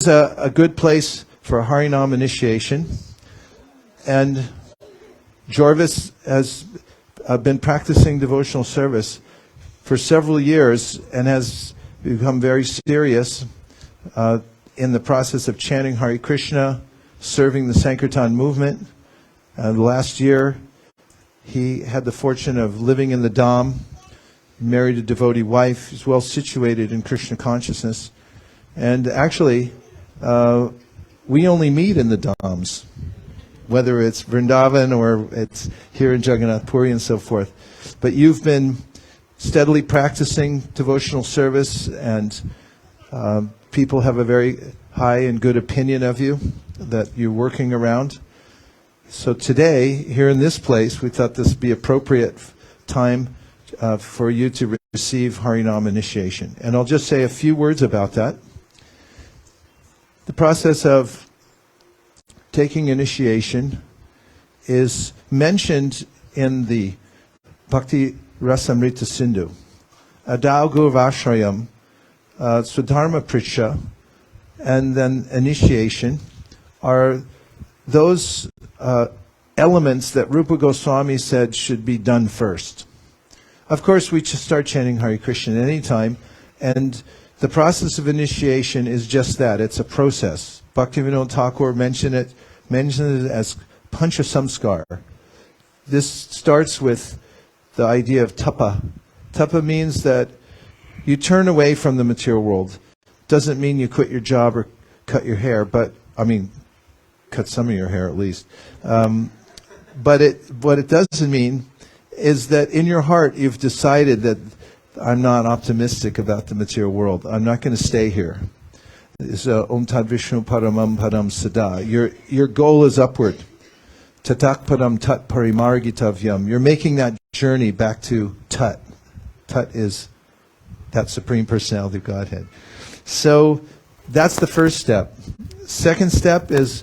a good place for a Harinam initiation. And Jorvis has been practicing devotional service for several years and has become very serious in the process of chanting Hare Krishna, serving the Sankirtan movement. Last year, he had the fortune of living in the Dham, married a devotee wife. He's well situated in Krishna consciousness. And actually, we only meet in the Dhams, whether it's Vrindavan or it's here in Jagannath Puri and so forth. But you've been steadily practicing devotional service, and people have a very high and good opinion of you that you're working around. So today, here in this place, we thought this would be appropriate time for you to receive Harinam initiation. And I'll just say a few words about that. The process of taking initiation is mentioned in the Bhakti Rasamrita Sindhu. Adau Gurvashrayam, Swadharma Pricha, and then initiation are those elements that Rupa Goswami said should be done first. Of course, we just start chanting Hare Krishna at any time, and the process of initiation is just that. It's a process. Bhaktivinoda Thakur mentioned it as Pancha Samskar. This starts with the idea of tapa. Tapa means that you turn away from the material world. Doesn't mean you quit your job or cut your hair, but, cut some of your hair at least. But what it doesn't mean is that in your heart you've decided that I'm not optimistic about the material world. I'm not going to stay here. It's Om Tad Vishnu Paramam Padam Sada. Your goal is upward. Tatak Padam Tat Parimargitavyam. You're making that journey back to Tat. Tat is that Supreme Personality of Godhead. So that's the first step. Second step is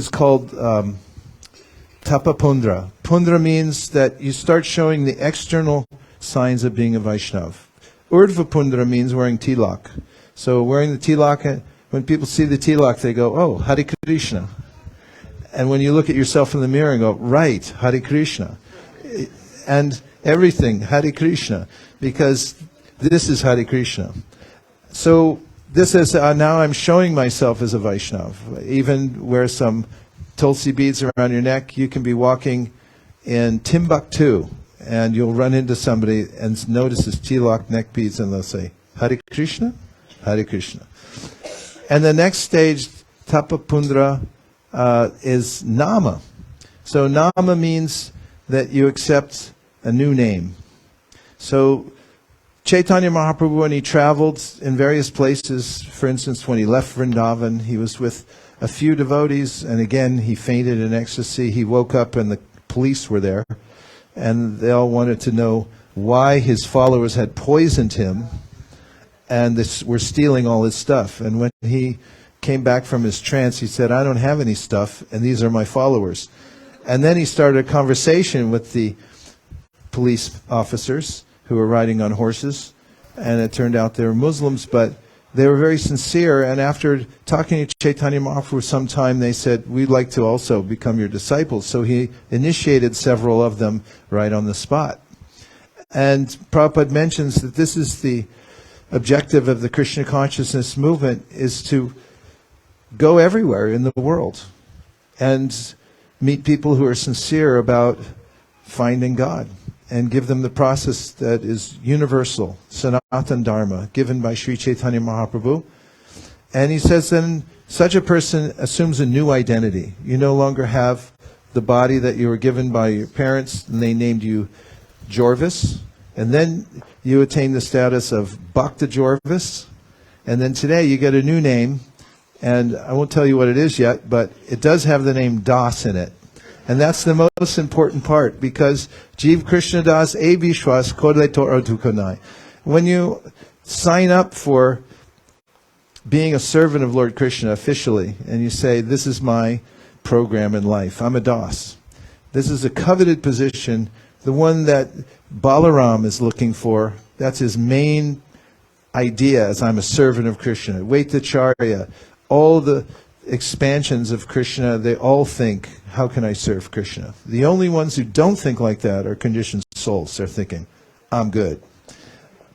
called Tapa Pundra. Pundra means that you start showing the external signs of being a Vaishnav. Urdhva Pundra means wearing tilak. So wearing the tilak, when people see the tilak, they go, oh, Hare Krishna. And when you look at yourself in the mirror and go, right, Hare Krishna. And everything, Hare Krishna, because this is Hare Krishna. So this is, now I'm showing myself as a Vaishnav. Even wear some tulsi beads around your neck. You can be walking in Timbuktu, and you'll run into somebody and notice his tilak neck beads, and they'll say, Hare Krishna, Hare Krishna. And the next stage, Tapa Pundra, is Nama. So Nama means that you accept a new name. So Chaitanya Mahaprabhu, when he traveled in various places, for instance, when he left Vrindavan, he was with a few devotees, and again, he fainted in ecstasy. He woke up and the police were there, and they all wanted to know why his followers had poisoned him and were stealing all his stuff. And when he came back from his trance, he said, I don't have any stuff, and these are my followers. And then he started a conversation with the police officers who were riding on horses, and it turned out they were Muslims, but they were very sincere, and after talking to Chaitanya Mahaprabhu some time, they said, we'd like to also become your disciples. So he initiated several of them right on the spot. And Prabhupada mentions that this is the objective of the Krishna consciousness movement, is to go everywhere in the world and meet people who are sincere about finding God, and give them the process that is universal, Sanatana Dharma, given by Sri Chaitanya Mahaprabhu. And he says then such a person assumes a new identity. You no longer have the body that you were given by your parents, and they named you Jorvis. And then you attain the status of Bhakta Jorvis. And then today you get a new name, and I won't tell you what it is yet, but it does have the name Das in it. And that's the most important part, because Jeev Krishna Das E Vishwas Kodle Tor Dukanai. When you sign up for being a servant of Lord Krishna officially, and you say, this is my program in life, I'm a Das. This is a coveted position, the one that Balaram is looking for. That's his main idea, as I'm a servant of Krishna. Vaitacharya, all the expansions of Krishna, they all think, how can I serve Krishna? The only ones who don't think like that are conditioned souls. They're thinking, I'm good.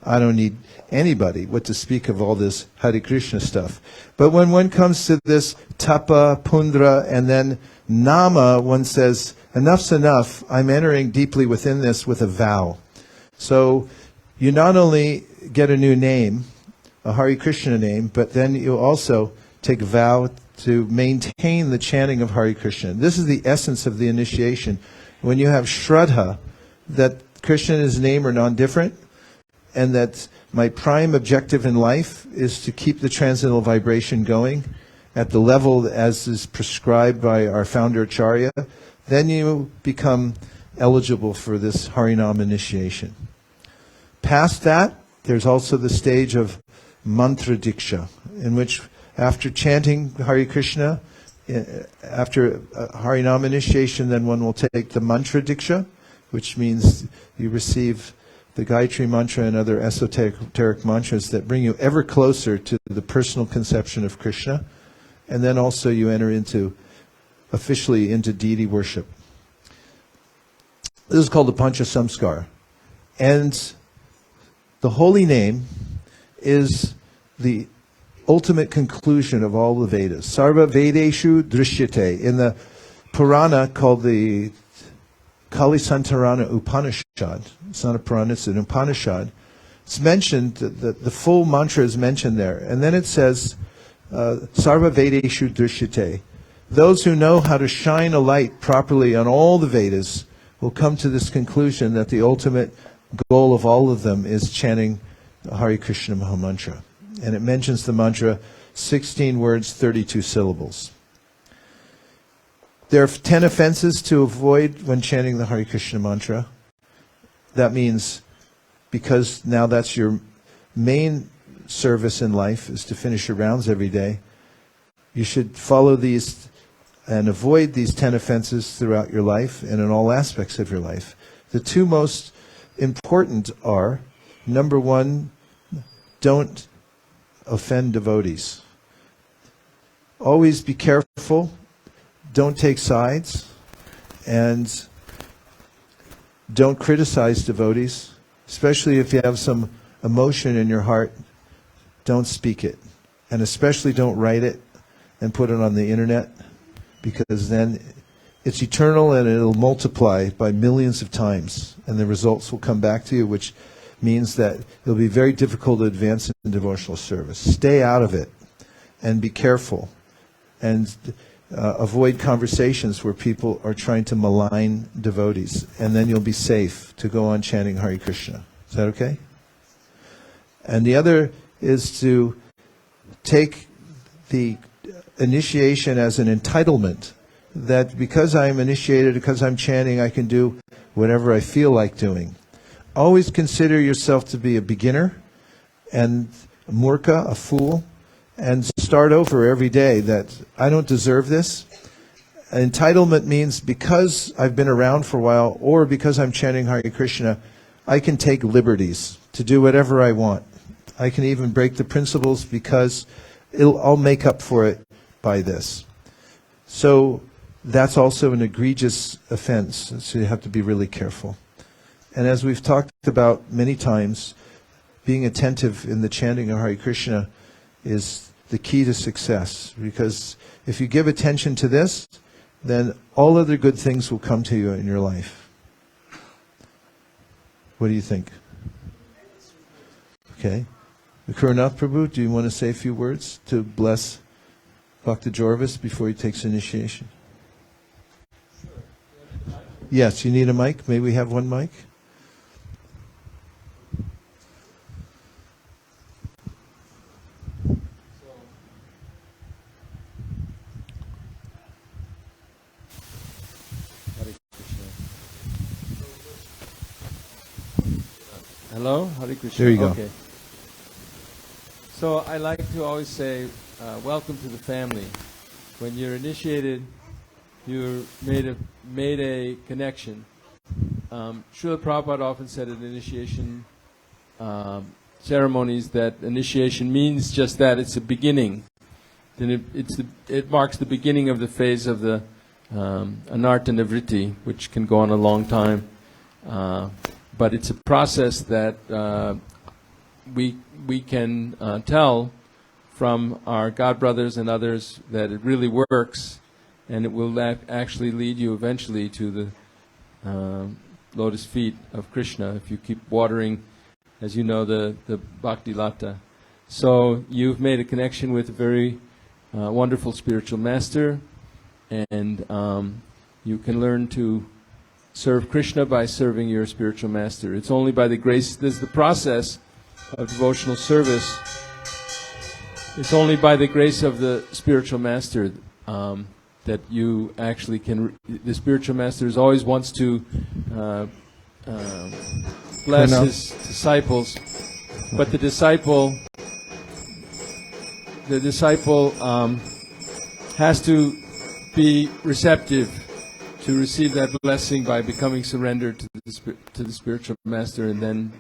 I don't need anybody, what to speak of all this Hare Krishna stuff. But when one comes to this tapa, pundra, and then nama, one says, enough's enough. I'm entering deeply within this with a vow. So you not only get a new name, a Hare Krishna name, but then you also take a vow to maintain the chanting of Hare Krishna. This is the essence of the initiation. When you have Shraddha, that Krishna and his name are non-different, and that my prime objective in life is to keep the transcendental vibration going at the level as is prescribed by our founder Acharya, then you become eligible for this Harinam initiation. Past that, there's also the stage of mantra diksha, in which after chanting Hare Krishna, after Harinam initiation, then one will take the mantra which means you receive the Gayatri mantra and other esoteric mantras that bring you ever closer to the personal conception of Krishna. And then also you enter officially into deity worship. This is called the Pancha Samskar. And the holy name is the ultimate conclusion of all the Vedas. Sarva Vedeshu Drishyate. In the Purana called the Kalisantarana Upanishad, it's not a Purana, it's an Upanishad, it's mentioned, the full mantra is mentioned there. And then it says, Sarva Vedeshu Drishyate. Those who know how to shine a light properly on all the Vedas will come to this conclusion that the ultimate goal of all of them is chanting Hare Krishna Mahamantra. And it mentions the mantra, 16 words, 32 syllables. There are 10 offenses to avoid when chanting the Hare Krishna mantra. That means, because now that's your main service in life, is to finish your rounds every day, you should follow these and avoid these 10 offenses throughout your life and in all aspects of your life. The two most important are, number one, don't offend devotees. Always be careful. Don't take sides, and don't criticize devotees, especially if you have some emotion in your heart. Don't speak it, and especially don't write it and put it on the internet, because then it's eternal and it'll multiply by millions of times, and the results will come back to you, which means that it'll be very difficult to advance in devotional service. Stay out of it and be careful, and avoid conversations where people are trying to malign devotees, and then you'll be safe to go on chanting Hare Krishna. Is that okay? And the other is to take the initiation as an entitlement, that because I'm initiated, because I'm chanting, I can do whatever I feel like doing. Always consider yourself to be a beginner and a murka, a fool, and start over every day that I don't deserve this. Entitlement means because I've been around for a while, or because I'm chanting Hare Krishna, I can take liberties to do whatever I want. I can even break the principles because I'll make up for it by this. So that's also an egregious offense, so you have to be really careful. And as we've talked about many times, being attentive in the chanting of Hare Krishna is the key to success, because if you give attention to this, then all other good things will come to you in your life. What do you think? Okay. Karunath Prabhu, do you want to say a few words to bless Bhakta Jorvis before he takes initiation? Yes, you need a mic? May we have one mic? Hello, Hare Krishna. There you go. Okay. So I like to always say, welcome to the family. When you're initiated, you're made a connection. Srila Prabhupada often said at initiation ceremonies that initiation means just that, it's a beginning. then it marks the beginning of the phase of the anartha nivritti, which can go on a long time. But it's a process that we can tell from our God brothers and others that it really works, and it will actually lead you eventually to the lotus feet of Krishna if you keep watering, as you know, the bhakti lata. So you've made a connection with a very wonderful spiritual master, and you can learn to serve Krishna by serving your spiritual master. It's only by the grace, there's the process of devotional service. It's only by the grace of the spiritual master that you actually can. The spiritual master always wants to bless his disciples, but the disciple has to be receptive to receive that blessing by becoming surrendered to the spiritual master, and then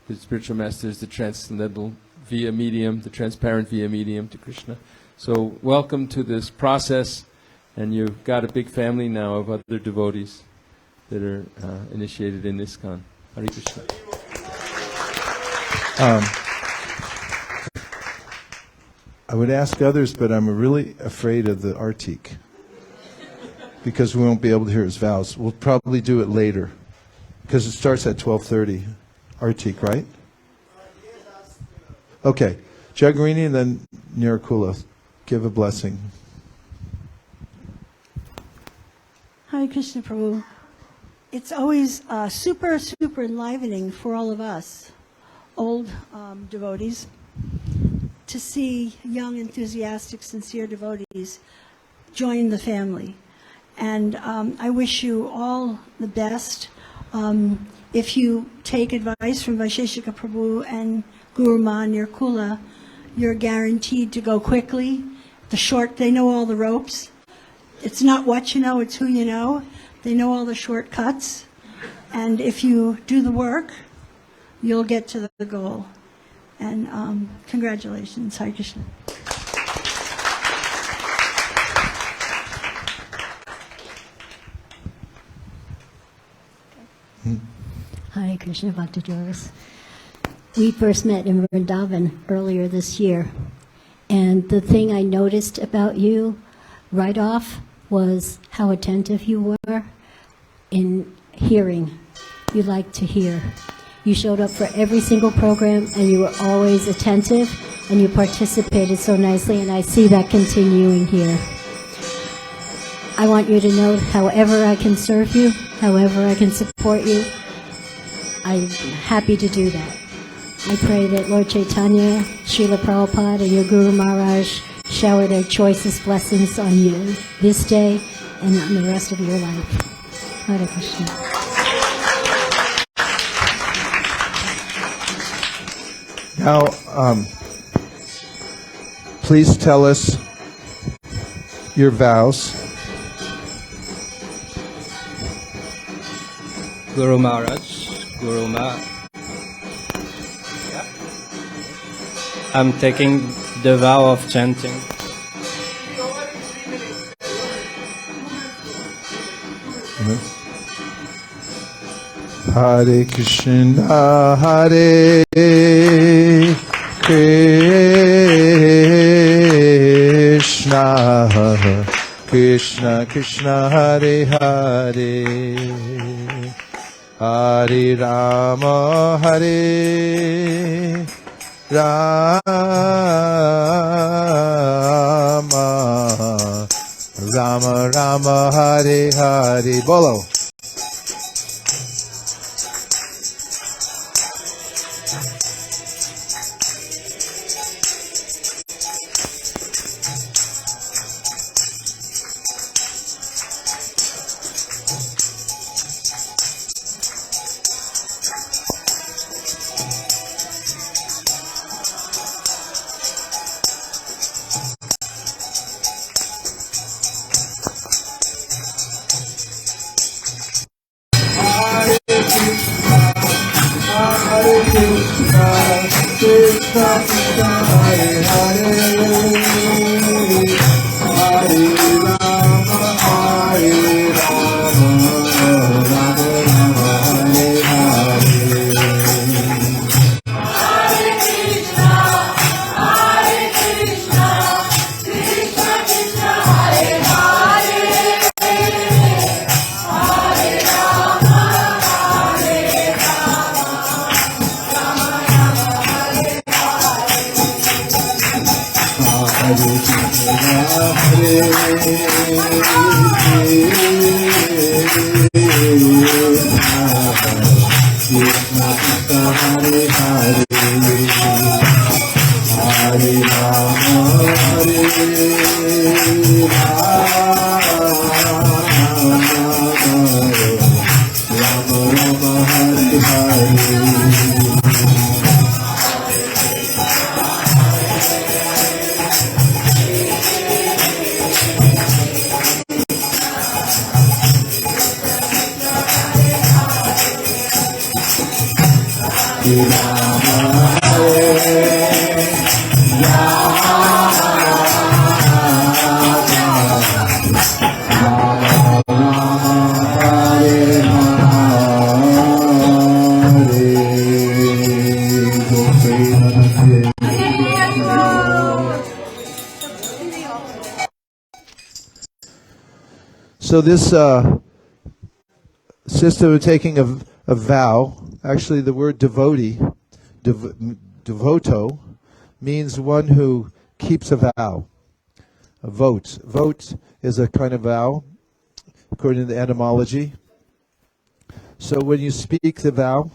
the spiritual master is the transcendental via medium, the transparent via medium to Krishna. So welcome to this process, and you've got a big family now of other devotees that are initiated in ISKCON. Hare Krishna. I would ask others, but I'm really afraid of the artik, because we won't be able to hear his vows. We'll probably do it later, because it starts at 12:30. Artik, right? Okay. Jagarini and then Nirakula. Give a blessing. Hare Krishna Prabhu. It's always super enlivening for all of us, old devotees, to see young, enthusiastic, sincere devotees join the family. And I wish you all the best. If you take advice from Vaisheshika Prabhu and Guru Ma Nirkula, you're guaranteed to go quickly. They know all the ropes. It's not what you know, it's who you know. They know all the shortcuts. And if you do the work, you'll get to the goal. And congratulations, Hare Krishna. Hare Krishna, Bhakta Joris. We first met in Vrindavan earlier this year, and the thing I noticed about you right off was how attentive you were in hearing. You like to hear. You showed up for every single program, and you were always attentive, and you participated so nicely, and I see that continuing here. I want you to know, however I can serve you, however I can support you, I'm happy to do that. I pray that Lord Chaitanya, Srila Prabhupada, and your Guru Maharaj shower their choicest blessings on you this day and on the rest of your life. Hare Krishna. Now, please tell us your vows. Guru Maharaj, Guru Ma. I'm taking the vow of chanting. Hare Krishna, Hare Krishna, Krishna Krishna, Hare Hare, Hare Rama, Hare Rama, Rama Rama, Hare Hare. Bolo. Krishna Krishna Hare Hare Krishna Krishna Hare Hare Hare Rama Hare Rama Rama Hare Hare So this system of taking a vow, actually the word devotee, devoto, means one who keeps a vow. A vote. Vote is a kind of vow, according to the etymology. So when you speak the vow,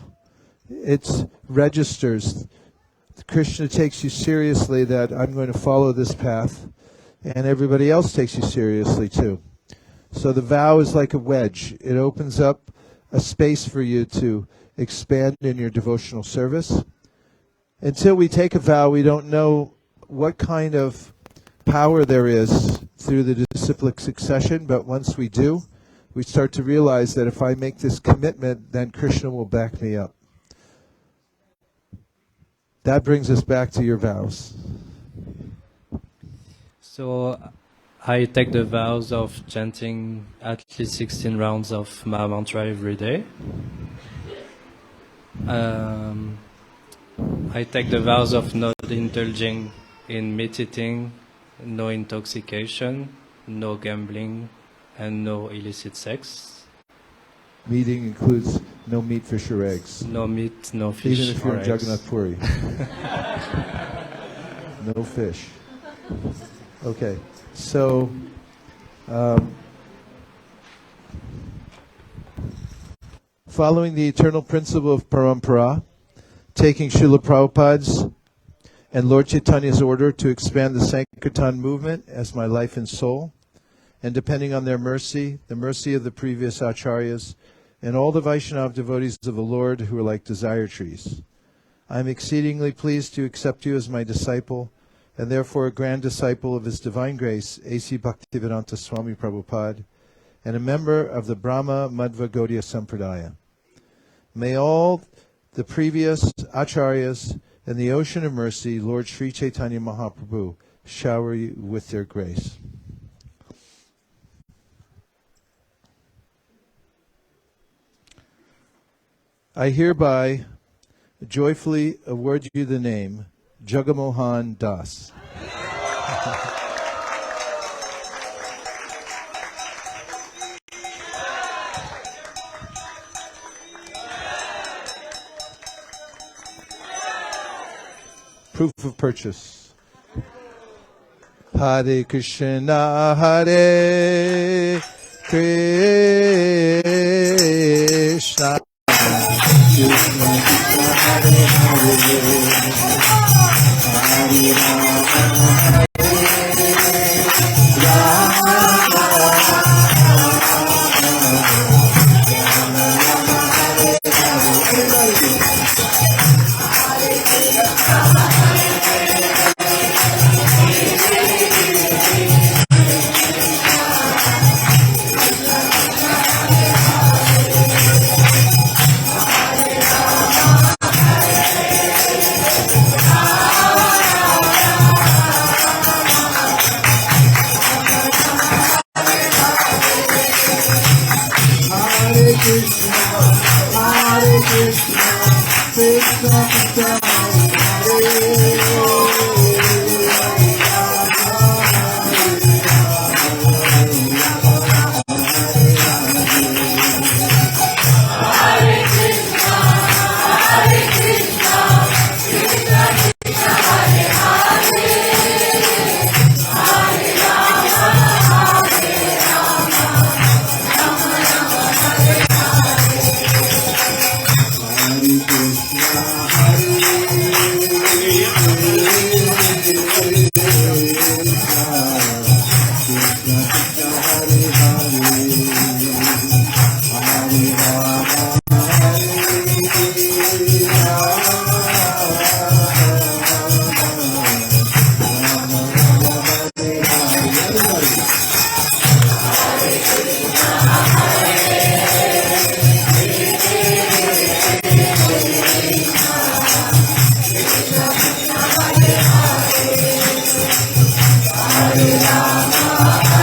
it registers. Krishna takes you seriously that I'm going to follow this path, and everybody else takes you seriously too. So the vow is like a wedge. It opens up a space for you to expand in your devotional service. Until we take a vow, we don't know what kind of power there is through the disciplic succession, but once we do, we start to realize that if I make this commitment, then Krishna will back me up. That brings us back to your vows. So I take the vows of chanting at least 16 rounds of Maha Mantra every day. I take the vows of not indulging in meat eating, no intoxication, no gambling, and no illicit sex. Meeting includes no meat, fish, or eggs. No meat, no fish, Even if you're or in eggs. Jagannath Puri. No fish. Okay, so following the eternal principle of parampara, taking Srila Prabhupada's and Lord Chaitanya's order to expand the Sankirtan movement as my life and soul, and depending on their mercy, the mercy of the previous acharyas, and all the Vaishnava devotees of the Lord who are like desire trees. I am exceedingly pleased to accept you as my disciple, and therefore a grand disciple of His Divine Grace, A.C. Bhaktivedanta Swami Prabhupada, and a member of the Brahma Madhva Gaudiya Sampradaya. May all the previous acharyas and the ocean of mercy, Lord Sri Chaitanya Mahaprabhu, shower you with their grace. I hereby joyfully award you the name Jagamohan Das. Proof of purchase. Hare Krishna, Hare Krishna. Rama